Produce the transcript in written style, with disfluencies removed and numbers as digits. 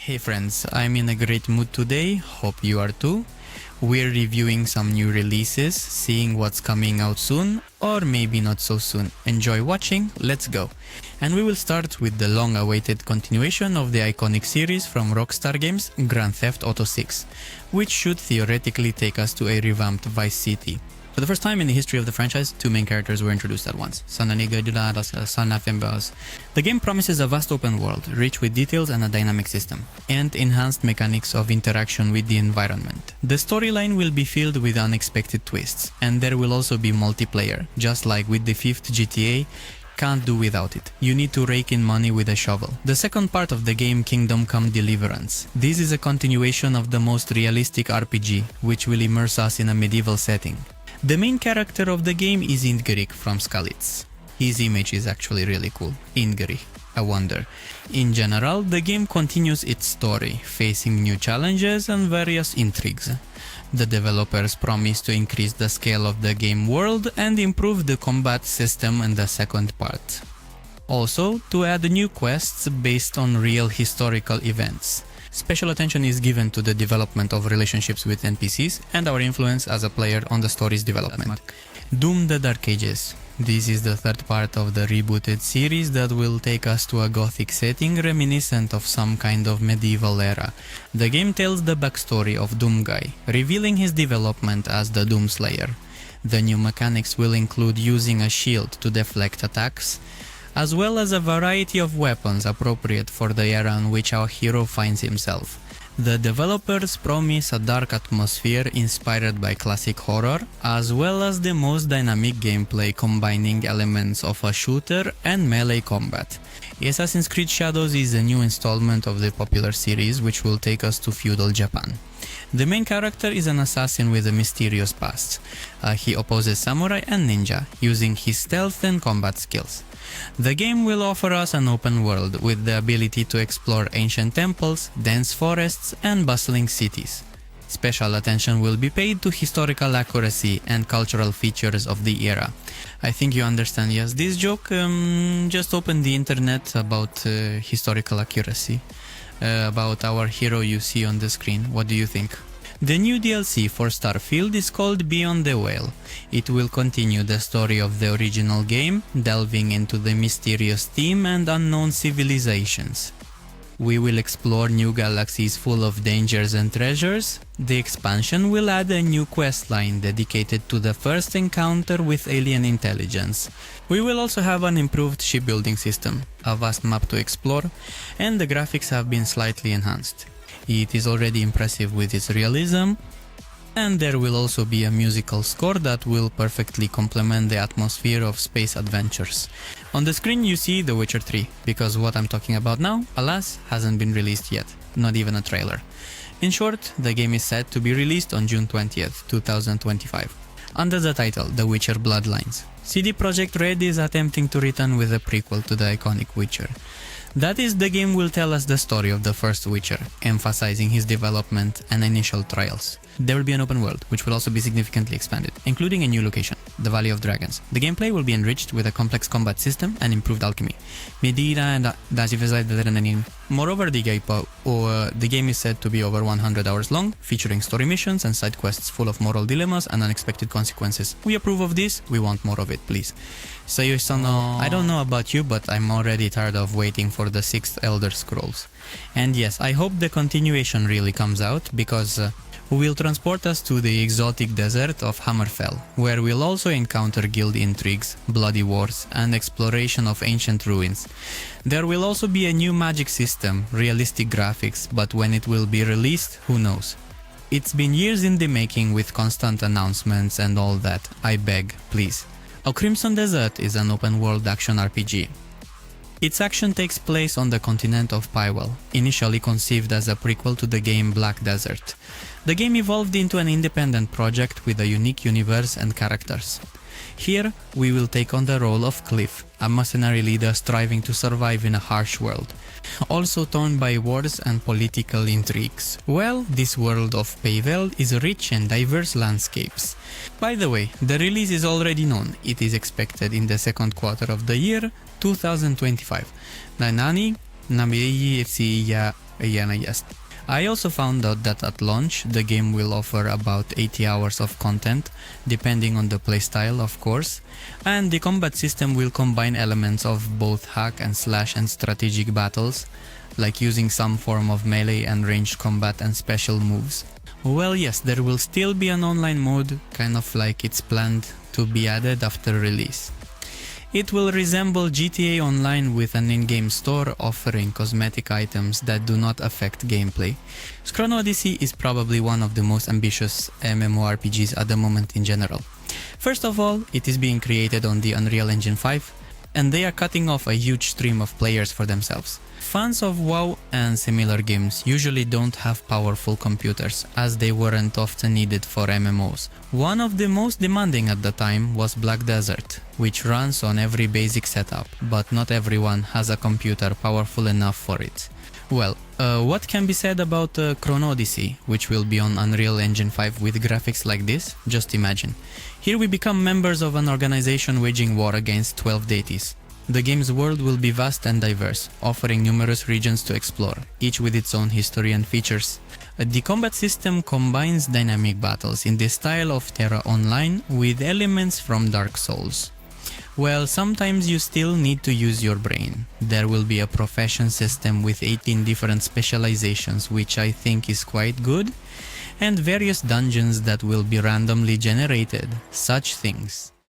Hey friends, I'm in a great mood today, hope you are too. We're reviewing some new releases, seeing what's coming out soon, or maybe not so soon. Enjoy watching, let's go! And we will start with the long-awaited continuation of the iconic series from Rockstar Games, Grand Theft Auto 6, which should theoretically take us to a revamped Vice City. For the first time in the history of the franchise, two main characters were introduced at once. The game promises a vast open world, rich with details and a dynamic system, and enhanced mechanics of interaction with the environment. The storyline will be filled with unexpected twists, and there will also be multiplayer, just like with the 5th GTA. Can't do without it. You need to rake in money with a shovel. The second part of the game, Kingdom Come Deliverance. This is a continuation of the most realistic RPG, which will immerse us in a medieval setting. The main character of the game is Ingrid from Skalitz. His image is actually really cool. Ingrid, a wonder. In general, the game continues its story, facing new challenges and various intrigues. The developers promise to increase the scale of the game world and improve the combat system in the second part. Also, to add new quests based on real historical events. Special attention is given to the development of relationships with NPCs and our influence as a player on the story's development. Doom: The Dark Ages. This is the third part of the rebooted series that will take us to a gothic setting reminiscent of some kind of medieval era. The game tells the backstory of Doomguy, revealing his development as the Doomslayer. The new mechanics will include using a shield to deflect attacks, as well as a variety of weapons appropriate for the era in which our hero finds himself. The developers promise a dark atmosphere inspired by classic horror, as well as the most dynamic gameplay combining elements of a shooter and melee combat. Assassin's Creed Shadows is a new installment of the popular series which will take us to feudal Japan. The main character is an assassin with a mysterious past. He opposes samurai and ninja, using his stealth and combat skills. The game will offer us an open world with the ability to explore ancient temples, dense forests, and bustling cities. Special attention will be paid to historical accuracy and cultural features of the era. I think you understand, yes, this joke, just open the internet about historical accuracy. About our hero you see on the screen. What do you think? The new DLC for Starfield is called Beyond the Whale. It will continue the story of the original game, delving into the mysterious theme and unknown civilizations. We will explore new galaxies full of dangers and treasures. The expansion will add a new questline dedicated to the first encounter with alien intelligence. We will also have an improved shipbuilding system, a vast map to explore, and the graphics have been slightly enhanced. It is already impressive with its realism, and there will also be a musical score that will perfectly complement the atmosphere of space adventures. On the screen you see The Witcher 3, because what I'm talking about now, alas, hasn't been released yet, not even a trailer. In short, the game is set to be released on June 20th, 2025. Under the title The Witcher Bloodlines, CD Projekt Red is attempting to return with a prequel to the iconic Witcher. That is, the game will tell us the story of the first Witcher, emphasizing his development and initial trials. There will be an open world, which will also be significantly expanded, including a new location, the Valley of Dragons. The gameplay will be enriched with a complex combat system and improved alchemy. Moreover, the game is said to be over 100 hours long, featuring story missions and side quests full of moral dilemmas and unexpected consequences. We approve of this, we want more of it, please. I don't know about you, but I'm already tired of waiting for the 6th Elder Scrolls. And yes, I hope the continuation really comes out, because will transport us to the exotic desert of Hammerfell, where we'll also encounter guild intrigues, bloody wars, and exploration of ancient ruins. There will also be a new magic system, realistic graphics, but when it will be released, who knows? It's been years in the making with constant announcements and all that, I beg, please. A Crimson Desert is an open-world action RPG. Its action takes place on the continent of Pywell, initially conceived as a prequel to the game Black Desert. The game evolved into an independent project with a unique universe and characters. Here, we will take on the role of Cliff, a mercenary leader striving to survive in a harsh world, also torn by wars and political intrigues. Well, this world of Pywell is rich and diverse landscapes. By the way, the release is already known. It is expected in the second quarter of the year 2025. Again, I guessed. I also found out that at launch, the game will offer about 80 hours of content, depending on the playstyle of course, and the combat system will combine elements of both hack and slash and strategic battles, like using some form of melee and ranged combat and special moves. Well, yes, there will still be an online mode, kind of like it's planned to be added after release. It will resemble GTA Online with an in-game store offering cosmetic items that do not affect gameplay. Chrono Odyssey is probably one of the most ambitious MMORPGs at the moment in general. First of all, it is being created on the Unreal Engine 5, and they are cutting off a huge stream of players for themselves. Fans of WoW and similar games usually don't have powerful computers, as they weren't often needed for MMOs. One of the most demanding at the time was Black Desert, which runs on every basic setup, but not everyone has a computer powerful enough for it. Well, what can be said about Chrono Odyssey, which will be on Unreal Engine 5 with graphics like this? Just imagine. Here we become members of an organization waging war against 12 deities. The game's world will be vast and diverse, offering numerous regions to explore, each with its own history and features. The combat system combines dynamic battles in the style of Terra Online with elements from Dark Souls. Well, sometimes you still need to use your brain. There will be a profession system with 18 different specializations, which I think is quite good, and various dungeons that will be randomly generated. Such things.